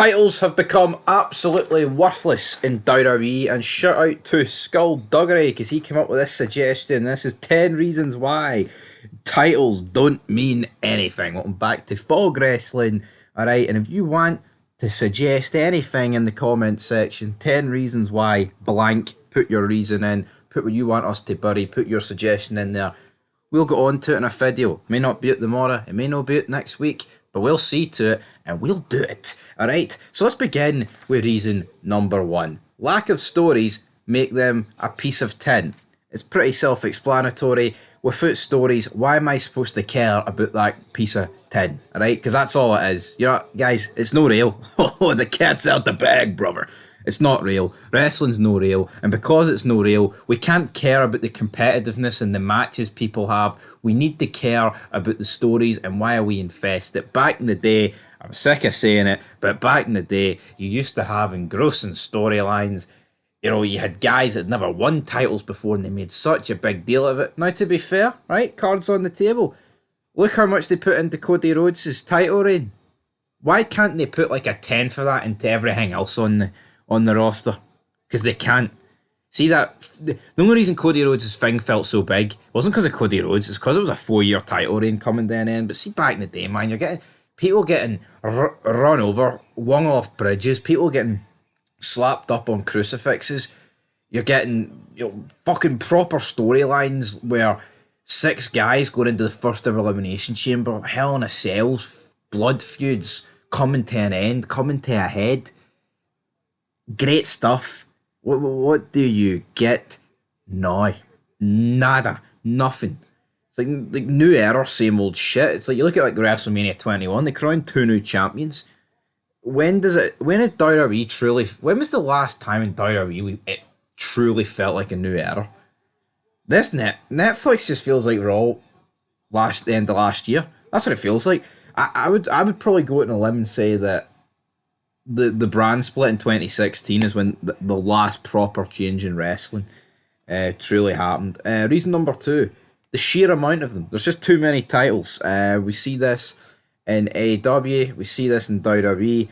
Titles have become absolutely worthless in WWE, and shout out to Skullduggery because he came up with this suggestion. This is 10 reasons why titles don't mean anything. Welcome back to Fog Wrestling. Alright, and if you want to suggest anything in the comments section, 10 reasons why blank, put your reason in, put what you want us to bury, put your suggestion in there. We'll get on to it in a video. It may not be it tomorrow, it may not be it next week, but we'll see to it and we'll do it. Alright, so let's begin with reason number 1. Lack of stories make them a piece of tin. It's pretty self-explanatory. Without stories, why am I supposed to care about that piece of tin? Alright, because that's all it is. You know, guys, it's no real. Oh, the cat's out the bag, brother. It's not real. Wrestling's no real. And because it's no real, we can't care about the competitiveness and the matches people have. We need to care about the stories and why are we invested. Back in the day, I'm sick of saying it, but back in the day, you used to have engrossing storylines. You know, you had guys that never won titles before and they made such a big deal of it. Now, to be fair, right, cards on the table. Look how much they put into Cody Rhodes' title reign. Why can't they put like a 10 for that into everything else on the roster? Because they can't. See that? The only reason Cody Rhodes' thing felt so big wasn't because of Cody Rhodes, it's because it was a 4-year title reign coming to an end. But see, back in the day, man, you're getting people getting run over, wung off bridges, people getting slapped up on crucifixes. You're getting, you know, fucking proper storylines where 6 guys going into the first ever elimination chamber, Hell in a Cells, blood feuds, coming to an end, coming to a head. Great stuff. What do you get now? Nada. Nothing. It's like new era, same old shit. It's like you look at like WrestleMania 21, they crowned 2 new champions. When is WWE truly, when was the last time in WWE it truly felt like a new era? This Netflix just feels like Raw the end of last year. That's what it feels like. I would probably go out on a limb and say that the brand split in 2016 is when the last proper change in wrestling truly happened. Reason number 2, the sheer amount of them. There's just too many titles. We see this in AEW, we see this in WWE.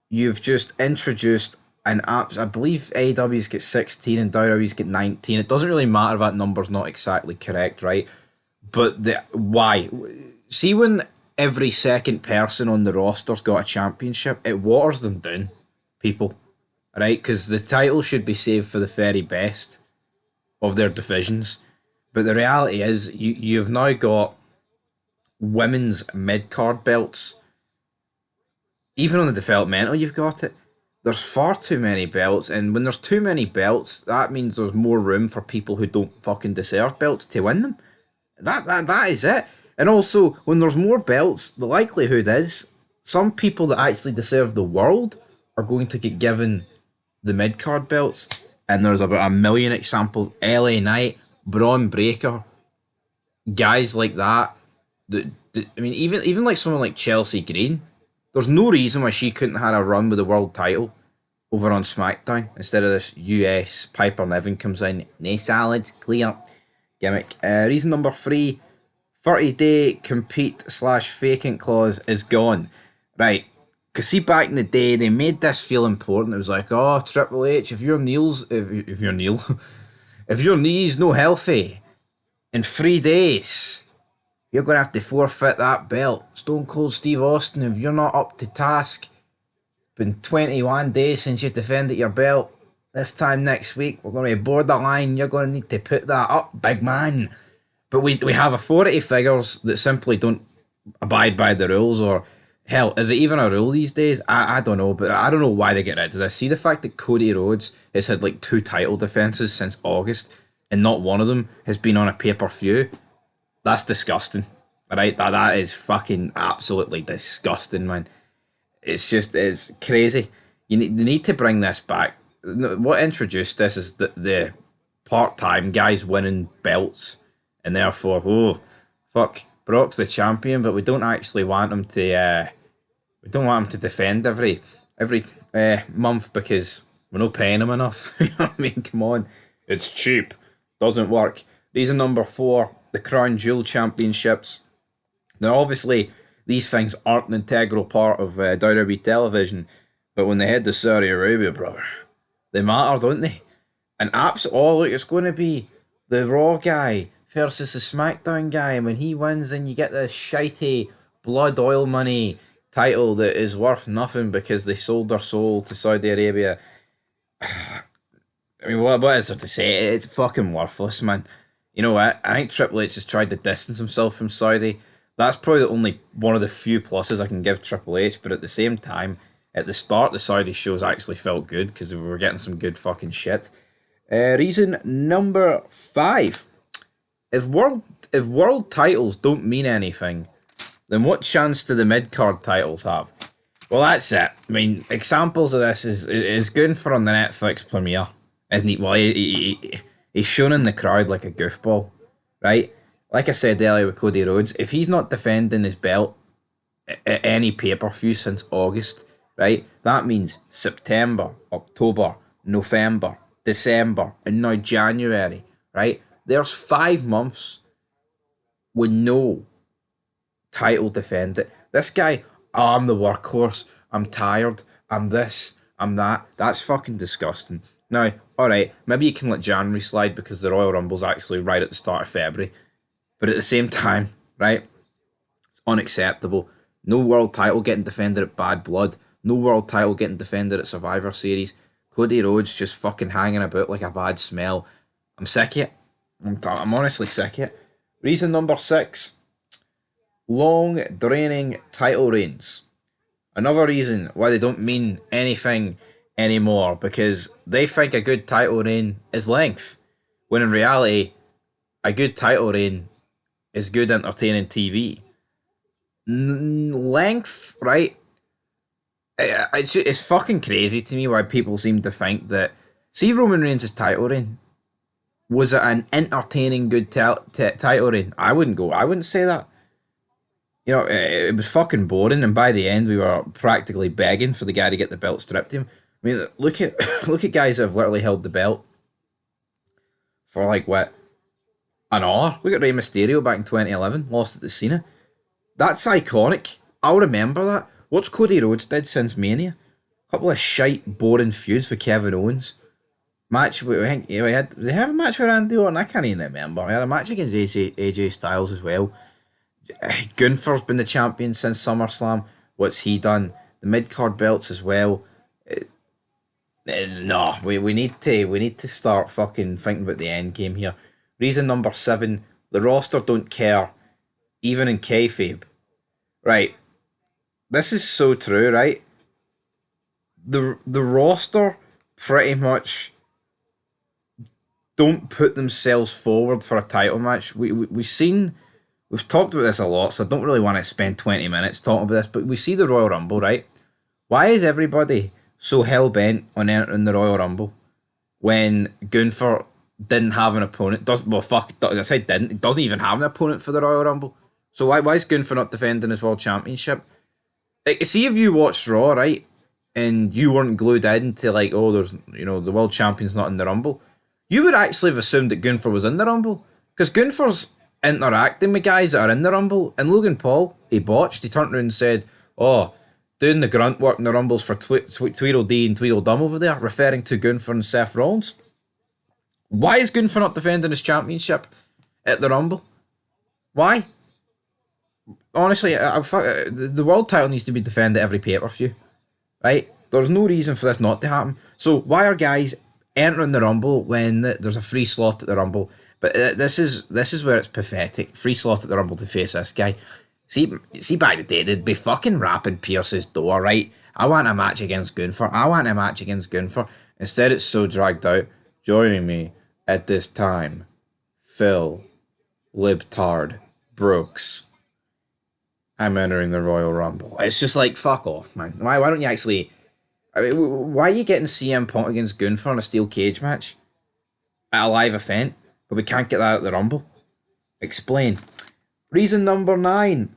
You've just introduced an app. I believe AEW's get 16 and WWE's get 19. It doesn't really matter if that number's not exactly correct, right? But why? See, when every second person on the roster's got a championship, it waters them down, people. Right? Because the title should be saved for the very best of their divisions. But the reality is, you've now got women's mid-card belts. Even on the developmental, you've got it. There's far too many belts, and when there's too many belts, that means there's more room for people who don't fucking deserve belts to win them. That is it. And also, when there's more belts, the likelihood is some people that actually deserve the world are going to get given the mid-card belts. And there's about 1 million examples. LA Knight, Braun Breaker, guys like that. I mean, even like someone like Chelsea Green, there's no reason why she couldn't have had a run with the world title over on SmackDown instead of this US Piper Niven comes in, no salads, clear gimmick. Reason number 3, 30-day compete/vacant clause is gone. Right, because see, back in the day, they made this feel important. It was like, oh, Triple H, if your knees no healthy in 3 days, you're going to have to forfeit that belt. Stone Cold Steve Austin, if you're not up to task, been 21 days since you defended your belt. This time next week, we're going to be borderline. You're going to need to put that up, big man. But we have authority figures that simply don't abide by the rules, or hell, is it even a rule these days? I don't know, but I don't know why they get rid of this. See the fact that Cody Rhodes has had like 2 title defenses since August, and not one of them has been on a pay-per-view. That's disgusting, right? That is fucking absolutely disgusting, man. It's crazy. They need to bring this back. What introduced this is the part-time guys winning belts, and therefore, oh, fuck, Brock's the champion, but we don't actually want him to. We don't want him to defend every month because we're not paying him enough. You know what I mean? Come on, it's cheap. Doesn't work. Reason number 4, the Crown Jewel Championships. Now, obviously, these things aren't an integral part of WWE television, But when they head to Saudi Arabia, brother, they matter, don't they? And look, it's going to be the Raw guy versus the SmackDown guy. And when he wins, then you get this shitey blood oil money title that is worth nothing because they sold their soul to Saudi Arabia. I mean, what is there to say? It's fucking worthless, man. You know what? I think Triple H has tried to distance himself from Saudi. That's probably the only one of the few pluses I can give Triple H. But at the same time, at the start, the Saudi shows actually felt good because we were getting some good fucking shit. Reason number 5: if world titles don't mean anything, then what chance do the mid card titles have? Well, that's it. I mean, examples of this is Gunther on the Netflix premiere, isn't he? Well, he's shown in the crowd like a goofball, right? Like I said earlier with Cody Rhodes, if he's not defending his belt at any pay-per-view since August, right, that means September, October, November, December, and now January, right? There's 5 months with no title defended. This guy, oh, I'm the workhorse, I'm tired, I'm this, I'm that. That's fucking disgusting. Now, alright, maybe you can let January slide because the Royal Rumble's actually right at the start of February. But at the same time, right, it's unacceptable. No world title getting defended at Bad Blood. No world title getting defended at Survivor Series. Cody Rhodes just fucking hanging about like a bad smell. I'm sick of it. I'm honestly sick of it. Reason number 6: long, draining title reigns. Another reason why they don't mean anything anymore, because they think a good title reign is length, when in reality, a good title reign is good entertaining TV. Length, right? It's fucking crazy to me why people seem to think that. See, Roman Reigns' title reign, was it an entertaining good title reign? I wouldn't say that. You know, it was fucking boring, and by the end, we were practically begging for the guy to get the belt stripped to him. I mean, look at look at guys that have literally held the belt for like what, an hour. Look at Rey Mysterio back in 2011, lost it to Cena. That's iconic. I'll remember that. What's Cody Rhodes did since Mania? A couple of shite, boring feuds with Kevin Owens. Match, I think, we had. Did they have a match with Randy Orton? I can't even remember. We had a match against AJ Styles as well. Gunther's been the champion since SummerSlam. What's he done? The mid card belts as well. No, we need to start fucking thinking about the end game here. Reason number 7: the roster don't care, even in kayfabe. Right, this is so true. Right, the roster pretty much don't put themselves forward for a title match. We've talked about this a lot, so I don't really want to spend 20 minutes talking about this, but we see the Royal Rumble, right? Why is everybody so hell-bent on entering the Royal Rumble when Gunther didn't have an opponent? I said didn't. He doesn't even have an opponent for the Royal Rumble. So why is Gunther not defending his World Championship? Like, see if you watched Raw, right, and you weren't glued into like, oh, there's, the World Champion's not in the Rumble, you would actually have assumed that Gunther was in the Rumble, because Gunther's interacting with guys that are in the Rumble, and Logan Paul, he botched. He turned around and said, oh, doing the grunt work in the Rumbles for Tweedledee and Tweedledum over there, referring to Gunther and Seth Rollins. Why is Gunther not defending his championship at the Rumble? Why? Honestly, the world title needs to be defended every pay-per-view, right? There's no reason for this not to happen. So why are guys entering the Rumble when there's a free slot at the Rumble? But this is where it's pathetic. Free slot at the Rumble to face this guy. See, back in the day, they'd be fucking rapping Pierce's door, right? I want a match against Gunther. Instead, it's so dragged out. Joining me at this time, Phil Libtard Brooks. I'm entering the Royal Rumble. It's just like, fuck off, man. Why don't you actually... I mean, why are you getting CM Punk against Gunther in a steel cage match at a live event, but we can't get that at the Rumble? Explain. Reason number 9.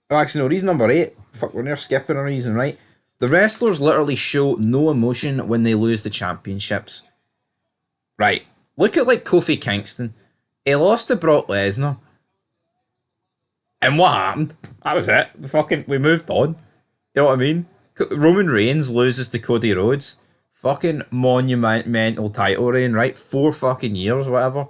Oh, actually, no, reason number 8. Fuck, we're near skipping a reason, right? The wrestlers literally show no emotion when they lose the championships. Right. Look at, like, Kofi Kingston. He lost to Brock Lesnar. And what happened? That was it. We moved on. You know what I mean? Roman Reigns loses to Cody Rhodes. Fucking monumental title reign, right? 4 fucking years, whatever.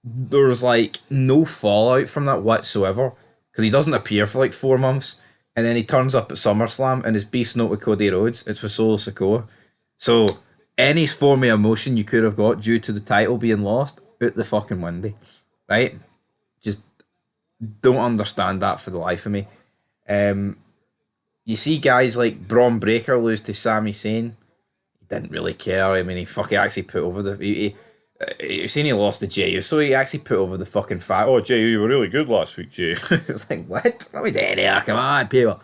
There's like no fallout from that whatsoever because he doesn't appear for like 4 months, and then he turns up at SummerSlam and his beef's not with Cody Rhodes, it's with Solo Sikoa. So any form of emotion you could have got due to the title being lost, out the fucking window, right? Just don't understand that for the life of me. Um, you see guys like Braun Breaker lose to Sami Zayn. He didn't really care. I mean, he fucking actually put over the. You seen he lost to Jey, so he actually put over the fucking fact. Oh, Jey, you were really good last week, Jey. It's like, what? What are we doing here? Come on, people.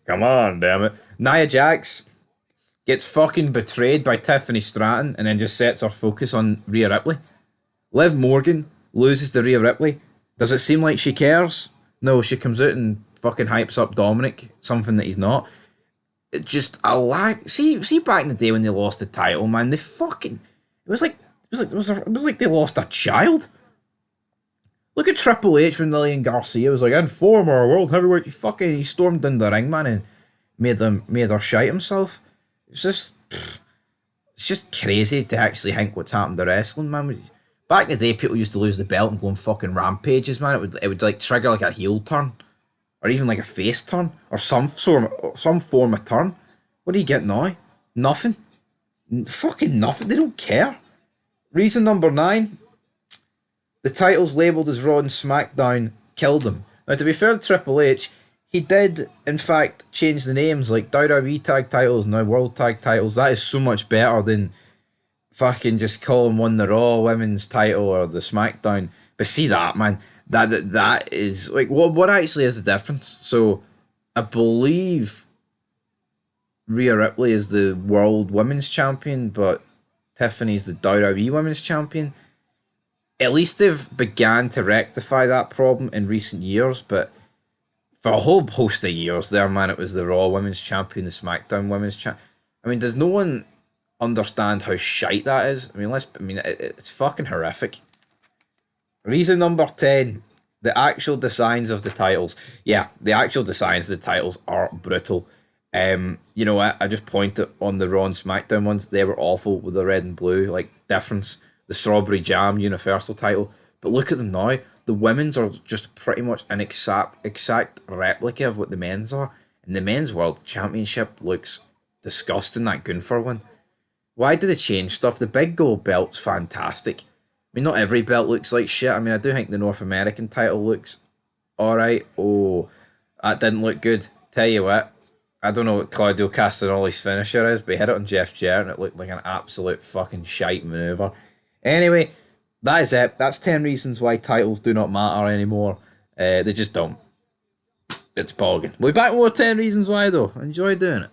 Come on, damn it. Nia Jax gets fucking betrayed by Tiffany Stratton and then just sets her focus on Rhea Ripley. Liv Morgan loses to Rhea Ripley. Does it seem like she cares? No, she comes out and fucking hypes up Dominic, something that he's not. It just a lag. See, back in the day when they lost the title, man, they fucking. It was like they lost a child. Look at Triple H when Lillian Garcia was like, "Inform our world heavyweight." He stormed in the ring, man, and made her shite himself. It's just crazy to actually think what's happened to wrestling, man. Back in the day, people used to lose the belt and go on fucking rampages, man. It would like trigger like a heel turn, or even like a face turn, or some form of turn. What do you get now? Nothing. Fucking nothing. They don't care. Reason number 9: the titles labelled as Raw and SmackDown killed them. Now, to be fair to Triple H, he did, in fact, change the names, like WWE tag titles, now World tag titles. That is so much better than fucking just calling one the Raw Women's title or the SmackDown. But see that, man, that is, like, what actually is the difference? So, I believe Rhea Ripley is the World Women's Champion, but Tiffany's the WWE Women's Champion. At least they've began to rectify that problem in recent years, but for a whole host of years there, man, it was the Raw Women's Champion, the SmackDown Women's Champion. I mean, does no one understand how shite that is? I mean, it's fucking horrific. Reason number 10: the actual designs of the titles. Yeah, the actual designs of the titles are brutal. You know what? I just pointed on the Raw and SmackDown ones. They were awful with the red and blue, like, difference. The Strawberry Jam Universal title. But look at them now. The women's are just pretty much an exact replica of what the men's are. And the men's World Championship looks disgusting, that Gunther one. Why do they change stuff? The big gold belt's fantastic. I mean, not every belt looks like shit. I mean, I do think the North American title looks alright. Oh, that didn't look good. Tell you what, I don't know what Claudio Castagnoli's finisher is, but he hit it on Jeff Jarrett and it looked like an absolute fucking shite manoeuvre. Anyway, that is it. That's 10 reasons why titles do not matter anymore. They just don't. It's bogging. We'll be back with more 10 reasons why, though. Enjoy doing it.